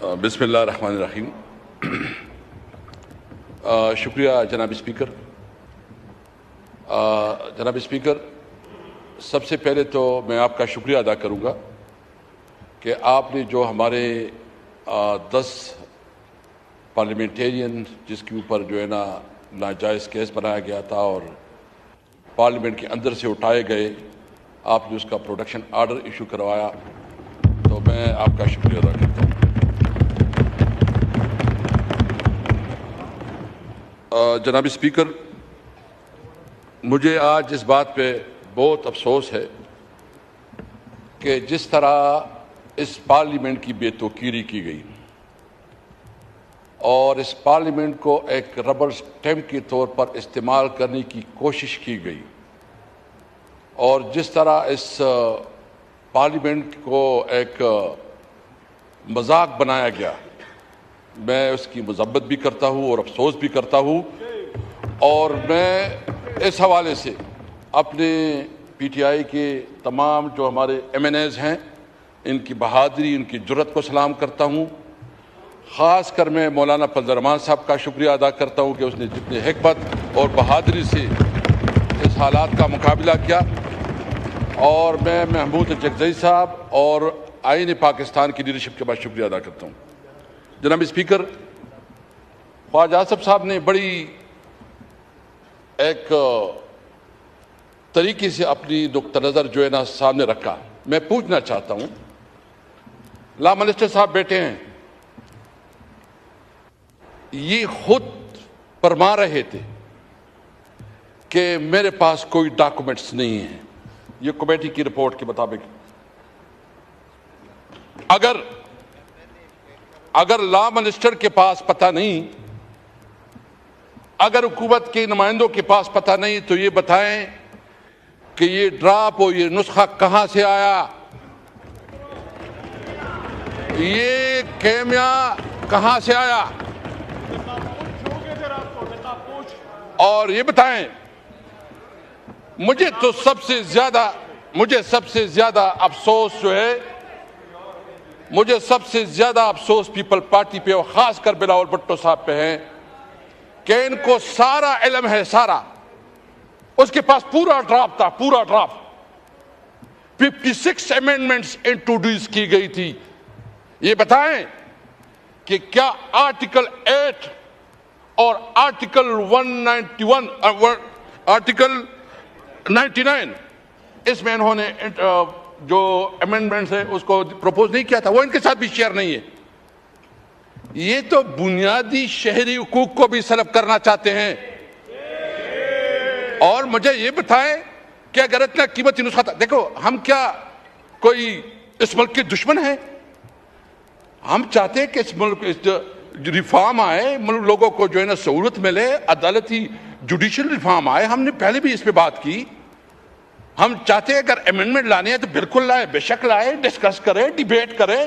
بسم اللہ الرحمن الرحیم. شکریہ جناب اسپیکر. جناب اسپیکر، سب سے پہلے تو میں آپ کا شکریہ ادا کروں گا کہ آپ نے جو ہمارے 10 پارلیمنٹیرین جس کے اوپر جو ہے نا ناجائز کیس بنایا گیا تھا اور پارلیمنٹ کے اندر سے اٹھائے گئے، آپ نے اس کا پروڈکشن آرڈر ایشو کروایا، تو میں آپ کا شکریہ ادا کرتا ہوں. جناب اسپیکر، مجھے آج اس بات پہ بہت افسوس ہے کہ جس طرح اس پارلیمنٹ کی بے توقیری کی گئی اور اس پارلیمنٹ کو ایک ربر سٹیمپ کے طور پر استعمال کرنے کی کوشش کی گئی اور جس طرح اس پارلیمنٹ کو ایک مذاق بنایا گیا، میں اس کی مذمت بھی کرتا ہوں اور افسوس بھی کرتا ہوں. اور میں اس حوالے سے اپنے پی ٹی آئی کے تمام جو ہمارے ایم این ایز ہیں، ان کی بہادری، ان کی جرأت کو سلام کرتا ہوں. خاص کر میں مولانا فضل الرحمان صاحب کا شکریہ ادا کرتا ہوں کہ اس نے جتنی حکمت اور بہادری سے اس حالات کا مقابلہ کیا. اور میں محمود جگزئی صاحب اور آئین پاکستان کی لیڈرشپ کے بعد شکریہ ادا کرتا ہوں. جناب اسپیکر، خواجہ آصف صاحب نے بڑی ایک طریقے سے اپنی نقطہ نظر جو ہے نا سامنے رکھا. میں پوچھنا چاہتا ہوں، لا منسٹر صاحب بیٹھے ہیں، یہ خود فرما رہے تھے کہ میرے پاس کوئی ڈاکومنٹس نہیں ہیں. یہ کمیٹی کی رپورٹ کے مطابق اگر لا منسٹر کے پاس پتہ نہیں، اگر حکومت کے نمائندوں کے پاس پتہ نہیں، تو یہ بتائیں کہ یہ ڈراپ اور یہ نسخہ کہاں سے آیا، یہ کیمیا کہاں سے آیا. اور یہ بتائیں، مجھے سب سے زیادہ افسوس جو ہے، مجھے سب سے زیادہ افسوس پیپل پارٹی پہ اور خاص کر بلاول بھٹو صاحب پہ ہے کہ ان کو سارا علم ہے، سارا. اس کے پاس پورا ڈرافٹ تھا، پورا ڈرافٹ. 56 امینڈمنٹس انٹروڈیوس کی گئی تھی. یہ بتائیں کہ کیا آرٹیکل 8 اور آرٹیکل 99 اس میں انہوں نے جو امینڈمنٹس ہے اس کو پروپوز نہیں کیا تھا، وہ ان کے ساتھ بھی شیئر نہیں ہے. یہ تو بنیادی شہری حقوق کو بھی سلب کرنا چاہتے ہیں. اور مجھے یہ بتائیں کہ اگر اتنا قیمتی نسخہ تھا، دیکھو ہم کیا کوئی اس ملک کے دشمن ہیں؟ ہم چاہتے ہیں کہ اس ملک ریفارم آئے، ملک لوگوں کو جو ہے نا سہولت ملے، عدالتی جوڈیشل ریفارم آئے. ہم نے پہلے بھی اس پہ بات کی. ہم چاہتے ہیں اگر امینڈمنٹ لانے ہیں تو بالکل لائے، بے شک لائے، ڈسکس کرے، ڈیبیٹ کرے.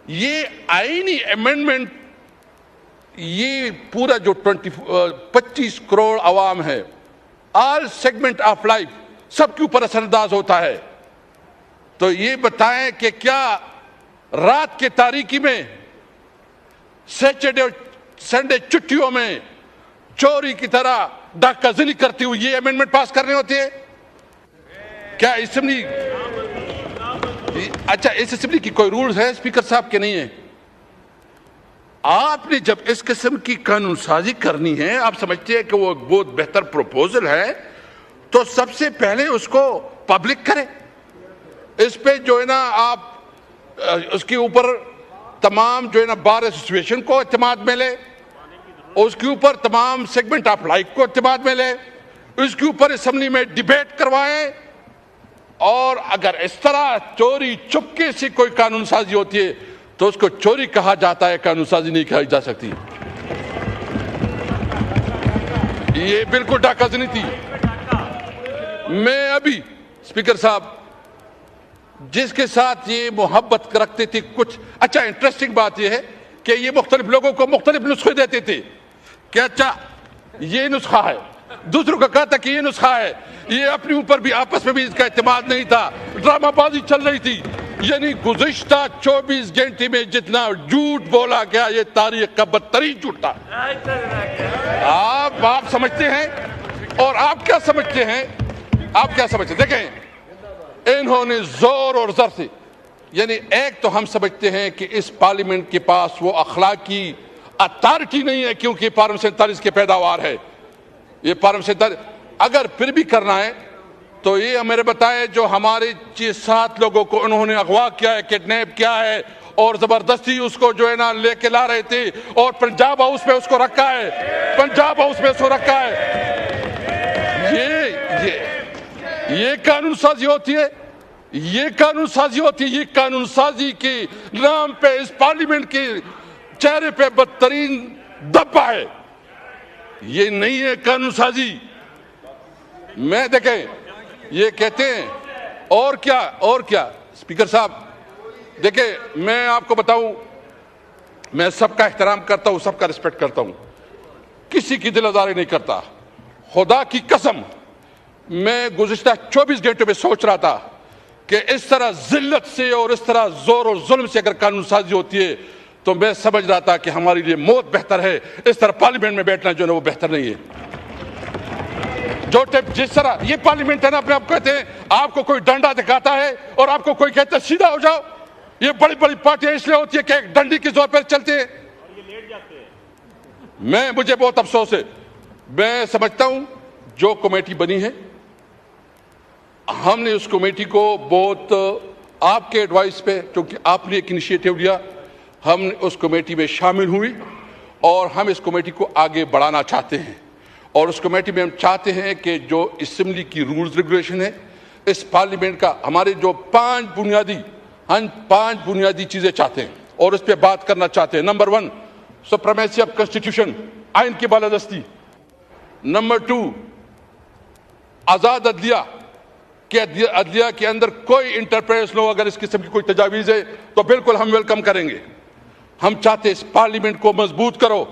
یہ آئینی امینڈمنٹ، یہ پورا جو 25 کروڑ عوام ہے، آل سیگمنٹ آف لائف، سب کے اوپر اثر انداز ہوتا ہے. تو یہ بتائیں کہ کیا رات کے تاریکی میں، سیٹرڈے اور سنڈے چھٹیوں میں چوری کی طرح ڈاکہ زنی کرتے ہوئے یہ امینڈمنٹ پاس کرنے ہوتے ہیں؟ کیا اسمبلی، اچھا اس اسمبلی کی کوئی رولز ہے اسپیکر صاحب کے نہیں ہے؟ آپ نے جب اس قسم کی قانون سازی کرنی ہے، آپ سمجھتے ہیں کہ وہ بہت بہتر پروپوزل ہے، تو سب سے پہلے اس کو پبلک کرے. اس پہ جو ہے نا آپ اس کے اوپر تمام جو ہے نا بار ایسوسیشن کو اعتماد ملے، اس کے اوپر تمام سیگمنٹ آف لائف کو اعتماد ملے، اس کے اوپر اسمبلی میں ڈیبیٹ کروائیں. اور اگر اس طرح چوری چپکے سے کوئی قانون سازی ہوتی ہے تو اس کو چوری کہا جاتا ہے، قانون سازی نہیں کہی جا سکتی. یہ بالکل ڈاکہ زنی تھی. میں ابھی اسپیکر صاحب جس کے ساتھ یہ محبت رکھتے تھے، کچھ اچھا انٹرسٹنگ بات یہ ہے کہ یہ مختلف لوگوں کو مختلف نسخے دیتے تھے کہ اچھا یہ نسخہ ہے، دوسروں کا کہا تھا کہ یہ نسخہ ہے. یہ اپنے اوپر بھی آپس میں بھی اس کا اعتماد نہیں تھا، ڈرامہ بازی چل رہی تھی. یعنی گزشتہ 24 گھنٹے میں جتنا جھوٹ بولا گیا یہ تاریخ کا بدترین جھوٹ تھا. آپ سمجھتے ہیں اور آپ کیا سمجھتے ہیں؟ دیکھیں انہوں نے زور اور زر سے، یعنی ایک تو ہم سمجھتے ہیں کہ اس پارلیمنٹ کے پاس وہ اخلاقی اتھارٹی نہیں ہے کیونکہ پارلیمنٹ 47 کی پیداوار ہے. یہ پارلیمنٹ 47 اگر پھر بھی کرنا ہے تو یہ ہمیں بتائے جو ہمارے 6-7 لوگوں کو انہوں نے اغوا کیا ہے، کڈنیپ کیا ہے اور زبردستی اس کو جو ہے نا لے کے لا رہے تھے اور پنجاب ہاؤس میں اس کو رکھا ہے. یہ قانون سازی ہوتی ہے. یہ قانون سازی کے نام پہ اس پارلیمنٹ کے چہرے پہ بدترین دبا ہے. یہ نہیں ہے قانون سازی. میں دیکھیں یہ کہتے ہیں اور کیا اسپیکر صاحب دیکھیں میں آپ کو بتاؤں، میں سب کا احترام کرتا ہوں، سب کا رسپیکٹ کرتا ہوں، کسی کی دل آزاری نہیں کرتا. خدا کی قسم میں گزشتہ 24 گھنٹوں میں سوچ رہا تھا کہ اس طرح ذلت سے اور اس طرح زور اور ظلم سے اگر قانون سازی ہوتی ہے تو میں سمجھ رہا تھا کہ ہمارے لیے موت بہتر ہے. اس طرح پارلیمنٹ میں بیٹھنا جو ہے وہ بہتر نہیں ہے. جس طرح یہ پارلیمنٹ ہے نا، اپنے آپ کہتے ہیں آپ کو کوئی ڈنڈا دکھاتا ہے اور آپ کو کوئی کہتا ہے سیدھا ہو جاؤ. یہ بڑی بڑی پارٹیاں اس لیے ہوتی ہے کہ ایک ڈنڈی کے زور پر چلتے ہیں. مجھے بہت افسوس ہے. میں سمجھتا ہوں جو کمیٹی بنی ہے ہم نے اس کمیٹی کو بہت آپ کے ایڈوائس پہ، کیونکہ آپ نے ایک انیشیٹو لیا، ہم اس کمیٹی میں شامل ہوئی اور ہم اس کمیٹی کو آگے بڑھانا چاہتے ہیں. اور اس کمیٹی میں ہم چاہتے ہیں کہ جو اسمبلی کی رولز ریگولیشن ہے، اس پارلیمنٹ کا ہمارے جو 5 بنیادی چیزیں چاہتے ہیں اور اس پہ بات کرنا چاہتے ہیں. نمبر 1 سپریمیسی آف کنسٹیٹیوشن، آئین کی بالادستی. نمبر 2 آزاد عدلیہ، کہ عدلیہ کے اندر کوئی انٹرفیئرنس نہ ہو. اگر اس قسم کی کوئی تجاویز ہے تو بالکل ہم ویلکم کریں گے. ہم چاہتے ہیں اس پارلیمنٹ کو مضبوط کرو.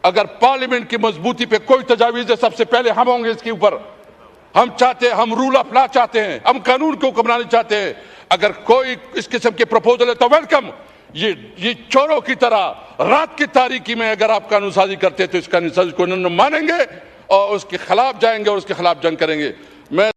اگر پارلیمنٹ کی مضبوطی پہ کوئی تجاویز ہے سب سے پہلے ہم ہوں گے اس کے اوپر. ہم چاہتے ہیں، ہم رول آف لا چاہتے ہیں، ہم قانون کو حکمرانی چاہتے ہیں. اگر کوئی اس قسم کے پروپوزل ہے تو ویلکم. یہ چوروں کی طرح رات کی تاریکی میں اگر آپ قانون سازی کرتے ہیں تو اس قانون سازی کو نہ مانیں گے اور اس کے خلاف جائیں گے اور اس کے خلاف جنگ کریں گے. میں